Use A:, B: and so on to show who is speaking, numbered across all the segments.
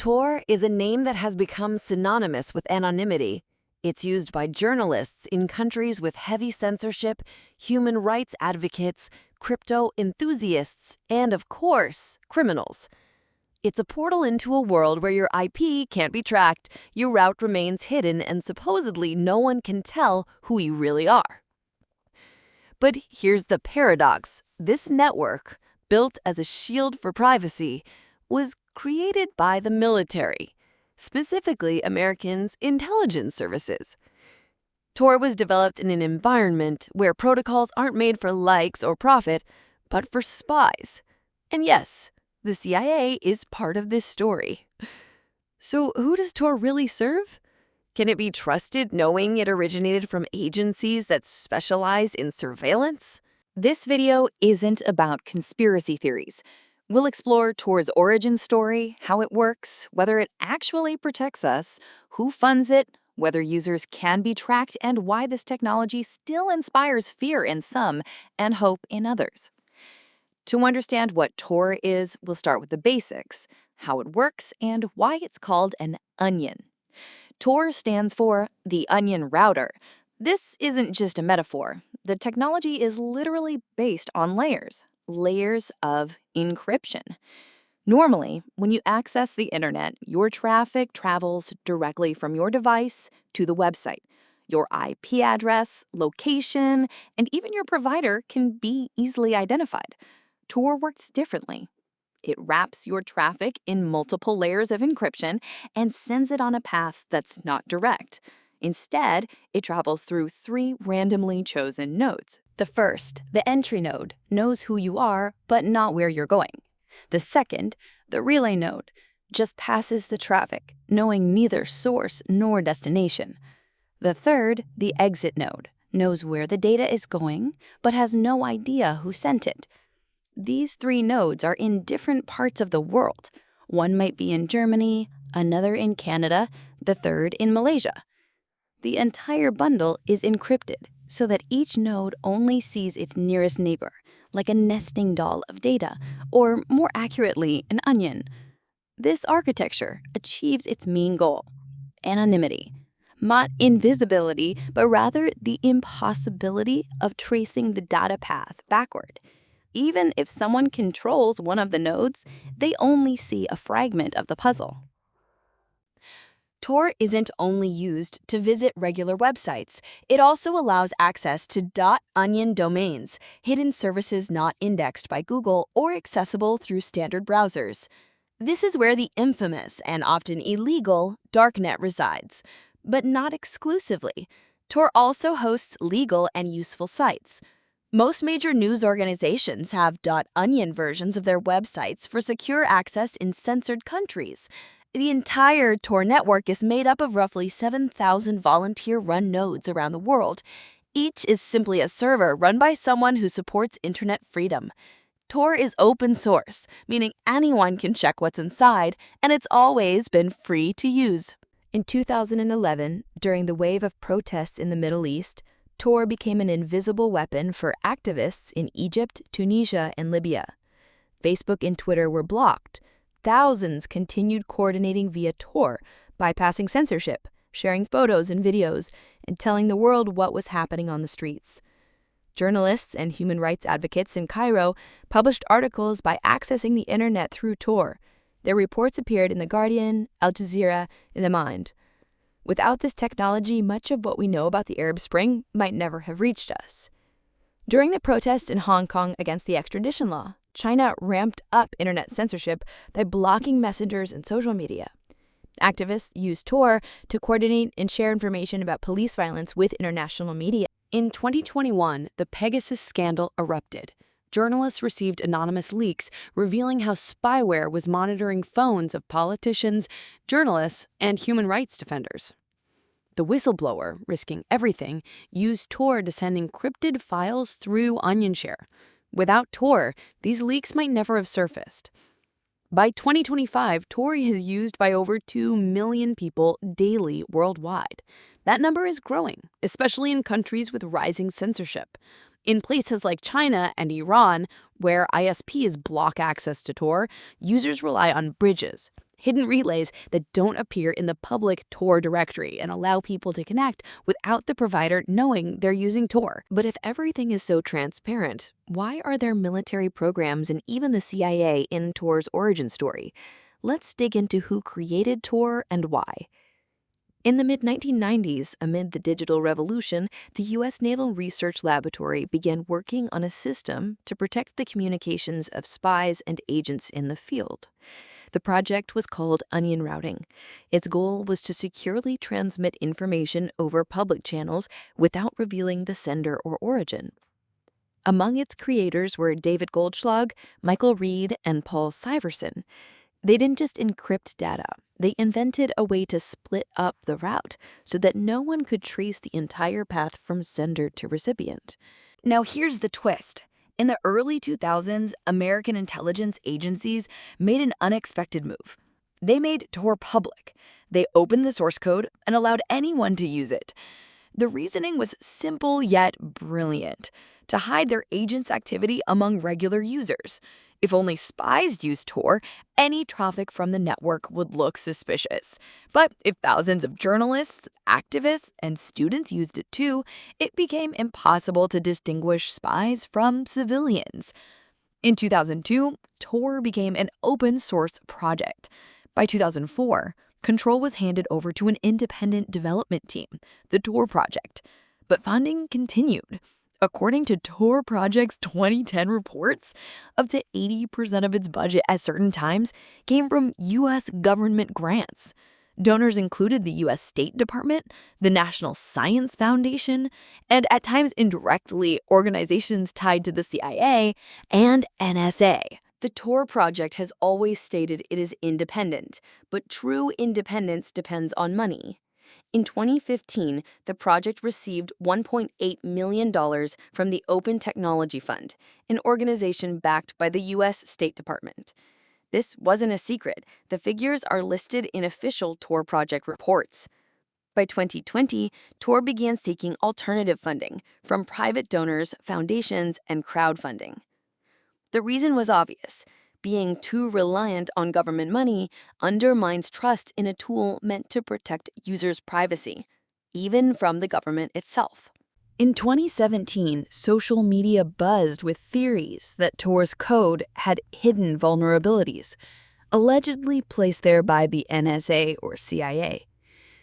A: Tor is a name that has become synonymous with anonymity. It's used by journalists in countries with heavy censorship, human rights advocates, crypto enthusiasts, and, of course, criminals. It's a portal into a world where your IP can't be tracked, your route remains hidden, and supposedly no one can tell who you really are. But here's the paradox. This network, built as a shield for privacy, was created by the military, specifically Americans' intelligence services. Tor was developed in an environment where protocols aren't made for likes or profit, but for spies. And yes, the CIA is part of this story. So who does Tor really serve? Can it be trusted knowing it originated from agencies that specialize in surveillance?
B: This video isn't about conspiracy theories. We'll explore Tor's origin story, how it works, whether it actually protects us, who funds it, whether users can be tracked, and why this technology still inspires fear in some and hope in others. To understand what Tor is, we'll start with the basics, how it works, and why it's called an onion. Tor stands for the Onion Router. This isn't just a metaphor. The technology is literally based on layers of encryption. Normally, when you access the internet, your traffic travels directly from your device to the website. Your IP address, location, and even your provider can be easily identified. Tor works differently. It wraps your traffic in multiple layers of encryption and sends it on a path that's not direct. Instead, it travels through 3 randomly chosen nodes. The first, the entry node, knows who you are, but not where you're going. The second, the relay node, just passes the traffic, knowing neither source nor destination. The third, the exit node, knows where the data is going, but has no idea who sent it. These 3 nodes are in different parts of the world. One might be in Germany, another in Canada, the third in Malaysia. The entire bundle is encrypted so that each node only sees its nearest neighbor, like a nesting doll of data, or more accurately, an onion. This architecture achieves its main goal, anonymity. Not invisibility, but rather the impossibility of tracing the data path backward. Even if someone controls one of the nodes, they only see a fragment of the puzzle.
A: Tor isn't only used to visit regular websites. It also allows access to .onion domains, hidden services not indexed by Google or accessible through standard browsers. This is where the infamous and often illegal darknet resides. But not exclusively. Tor also hosts legal and useful sites. Most major news organizations have .onion versions of their websites for secure access in censored countries. The entire Tor network is made up of roughly 7,000 volunteer-run nodes around the world. Each is simply a server run by someone who supports internet freedom. Tor is open source, meaning anyone can check what's inside, and it's always been free to use. In 2011, during the wave of protests in the Middle East, Tor became an invisible weapon for activists in Egypt, Tunisia, and Libya. Facebook and Twitter were blocked. Thousands continued coordinating via Tor, bypassing censorship, sharing photos and videos, and telling the world what was happening on the streets. Journalists and human rights advocates in Cairo published articles by accessing the internet through Tor. Their reports appeared in The Guardian, Al Jazeera, and The Mind. Without this technology, much of what we know about the Arab Spring might never have reached us. During the protests in Hong Kong against the extradition law, China ramped up internet censorship by blocking messengers and social media. Activists used Tor to coordinate and share information about police violence with international media. In 2021, the Pegasus scandal erupted. Journalists received anonymous leaks revealing how spyware was monitoring phones of politicians, journalists, and human rights defenders. The whistleblower, risking everything, used Tor to send encrypted files through OnionShare. Without Tor, these leaks might never have surfaced. By 2025, Tor is used by over 2 million people daily worldwide. That number is growing, especially in countries with rising censorship. In places like China and Iran, where ISPs block access to Tor, users rely on bridges, hidden relays that don't appear in the public Tor directory and allow people to connect without the provider knowing they're using Tor. But if everything is so transparent, why are there military programs and even the CIA in Tor's origin story? Let's dig into who created Tor and why. In the mid-1990s, amid the digital revolution, the U.S. Naval Research Laboratory began working on a system to protect the communications of spies and agents in the field. The project was called onion routing. Its goal was to securely transmit information over public channels without revealing the sender or origin. Among its creators were David Goldschlag, Michael Reed, and Paul Syverson. They didn't just encrypt data. They invented a way to split up the route so that no one could trace the entire path from sender to recipient. Now here's the twist. In the early 2000s, American intelligence agencies made an unexpected move. They made Tor public. They opened the source code and allowed anyone to use it. The reasoning was simple yet brilliant: to hide their agents' activity among regular users. If only spies used Tor, any traffic from the network would look suspicious. But if thousands of journalists, activists, and students used it too, it became impossible to distinguish spies from civilians. In 2002, Tor became an open-source project. By 2004, control was handed over to an independent development team, the Tor Project. But funding continued. According to Tor Project's 2010 reports, up to 80% of its budget at certain times came from U.S. government grants. Donors included the U.S. State Department, the National Science Foundation, and at times indirectly organizations tied to the CIA and NSA. The Tor Project has always stated it is independent, but true independence depends on money. In 2015, the project received $1.8 million from the Open Technology Fund, an organization backed by the U.S. State Department. This wasn't a secret. The figures are listed in official Tor Project reports. By 2020, Tor began seeking alternative funding from private donors, foundations, and crowdfunding. The reason was obvious. Being too reliant on government money undermines trust in a tool meant to protect users' privacy, even from the government itself. In 2017, social media buzzed with theories that Tor's code had hidden vulnerabilities, allegedly placed there by the NSA or CIA.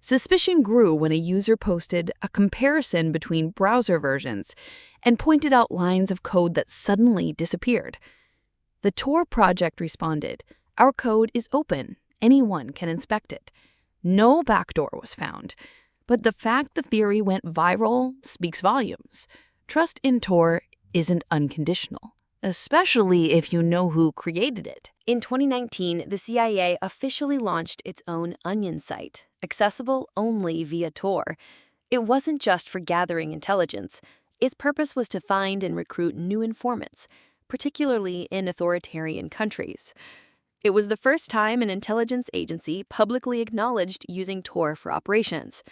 A: Suspicion grew when a user posted a comparison between browser versions and pointed out lines of code that suddenly disappeared. The Tor project responded, "Our code is open. Anyone can inspect it." No backdoor was found. But the fact the theory went viral speaks volumes. Trust in Tor isn't unconditional, especially if you know who created it. In 2019, the CIA officially launched its own Onion site, accessible only via Tor. It wasn't just for gathering intelligence. Its purpose was to find and recruit new informants, particularly in authoritarian countries. It was the first time an intelligence agency publicly acknowledged using Tor for operations.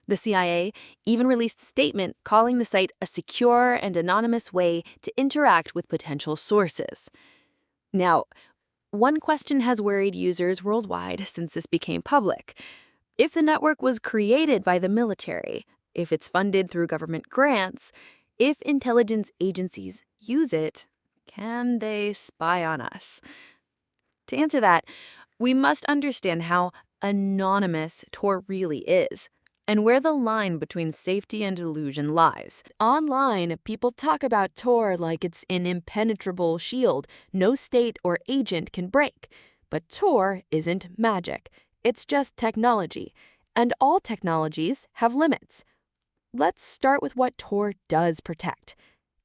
A: The CIA even released a statement calling the site a secure and anonymous way to interact with potential sources. Now, one question has worried users worldwide since this became public. If the network was created by the military, if it's funded through government grants, if intelligence agencies use it, can they spy on us? To answer that, we must understand how anonymous Tor really is, and where the line between safety and illusion lies. Online, people talk about Tor like it's an impenetrable shield no state or agent can break. But Tor isn't magic. It's just technology, and all technologies have limits. Let's start with what Tor does protect.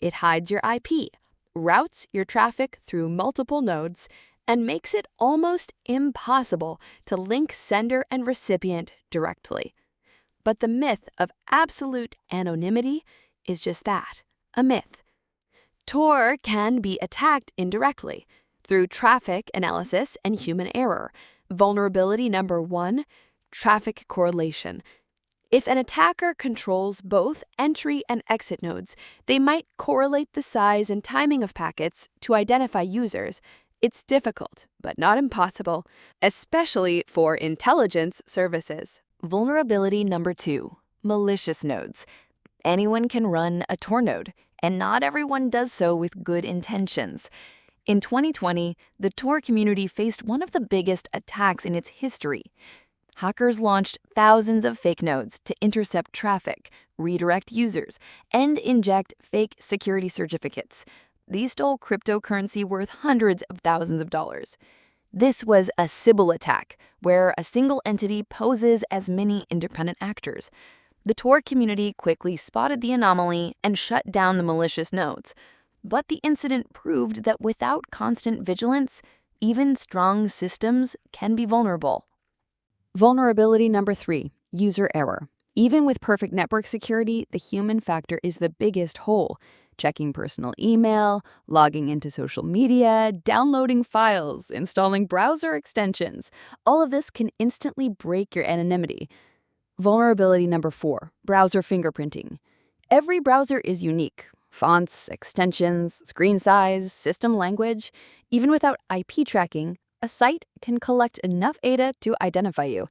A: It hides your IP, routes your traffic through multiple nodes, and makes it almost impossible to link sender and recipient directly. But the myth of absolute anonymity is just that, a myth. Tor can be attacked indirectly through traffic analysis and human error. Vulnerability number 1, traffic correlation. If an attacker controls both entry and exit nodes, they might correlate the size and timing of packets to identify users It's difficult, but not impossible, especially for intelligence services.
B: Vulnerability number 2, malicious nodes. Anyone can run a Tor node, and not everyone does so with good intentions. In 2020, the Tor community faced one of the biggest attacks in its history. Hackers launched thousands of fake nodes to intercept traffic, redirect users, and inject fake security certificates. These stole cryptocurrency worth hundreds of thousands of dollars. This was a Sybil attack, where a single entity poses as many independent actors. The Tor community quickly spotted the anomaly and shut down the malicious nodes. But the incident proved that without constant vigilance, even strong systems can be vulnerable. Vulnerability number 3, user error. Even with perfect network security, the human factor is the biggest hole. Checking personal email, logging into social media, downloading files, installing browser extensions. All of this can instantly break your anonymity. Vulnerability number 4, browser fingerprinting. Every browser is unique. Fonts, extensions, screen size, system language. Even without IP tracking, a site can collect enough data to identify you.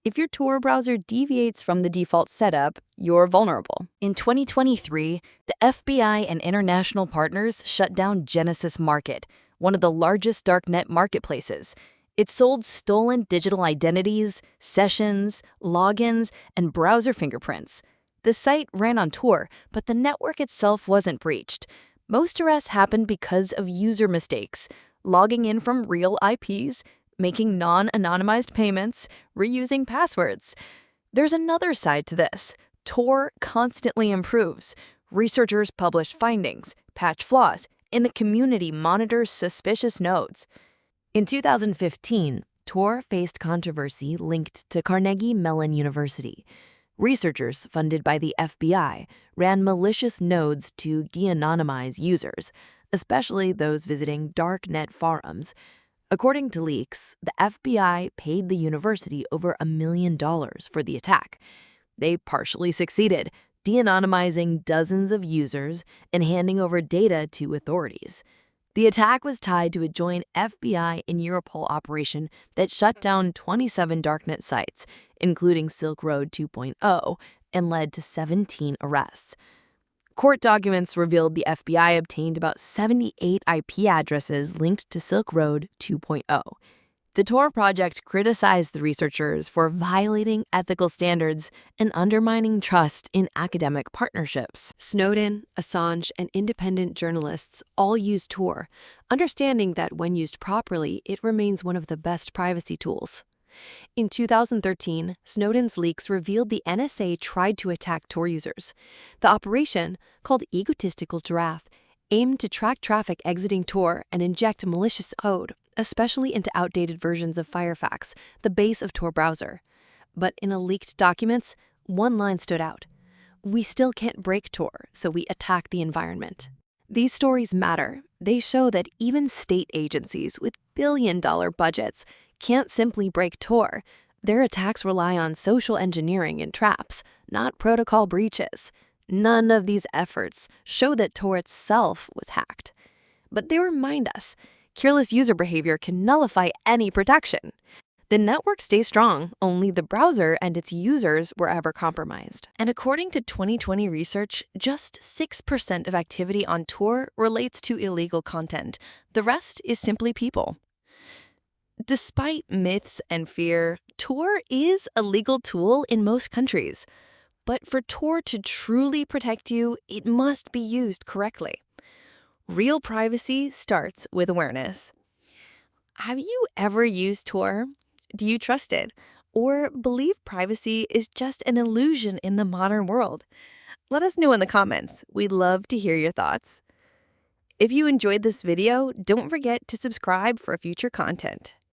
B: If your Tor browser deviates from the default setup, you're vulnerable. In 2023, the FBI and international partners shut down Genesis Market, one of the largest darknet marketplaces. It sold stolen digital identities, sessions, logins, and browser fingerprints. The site ran on Tor, but the network itself wasn't breached. Most arrests happened because of user mistakes, logging in from real IPs, making non-anonymized payments, reusing passwords. There's another side to this. Tor constantly improves. Researchers publish findings, patch flaws, and the community monitors suspicious nodes. In 2015, Tor faced controversy linked to Carnegie Mellon University. Researchers funded by the FBI ran malicious nodes to de-anonymize users, especially those visiting darknet forums. According to leaks, the FBI paid the university over $1 million for the attack. They partially succeeded, de-anonymizing dozens of users and handing over data to authorities. The attack was tied to a joint FBI and Europol operation that shut down 27 darknet sites, including Silk Road 2.0, and led to 17 arrests. Court documents revealed the FBI obtained about 78 IP addresses linked to Silk Road 2.0. The Tor project criticized the researchers for violating ethical standards and undermining trust in academic partnerships.
A: Snowden, Assange, and independent journalists all use Tor, understanding that when used properly, it remains one of the best privacy tools. In 2013, Snowden's leaks revealed the NSA tried to attack Tor users. The operation, called Egotistical Giraffe, aimed to track traffic exiting Tor and inject malicious code, especially into outdated versions of Firefox, the base of Tor browser. But in a leaked documents, one line stood out. "We still can't break Tor, so we attack the environment." These stories matter. They show that even state agencies with billion-dollar budgets can't simply break Tor. Their attacks rely on social engineering and traps, not protocol breaches. None of these efforts show that Tor itself was hacked. But they remind us, careless user behavior can nullify any protection. The network stays strong, only the browser and its users were ever compromised. And according to 2020 research, just 6% of activity on Tor relates to illegal content. The rest is simply people. Despite myths and fear, Tor is a legal tool in most countries. But for Tor to truly protect you, it must be used correctly. Real privacy starts with awareness. Have you ever used Tor? Do you trust it? Or believe privacy is just an illusion in the modern world? Let us know in the comments. We'd love to hear your thoughts. If you enjoyed this video, don't forget to subscribe for future content.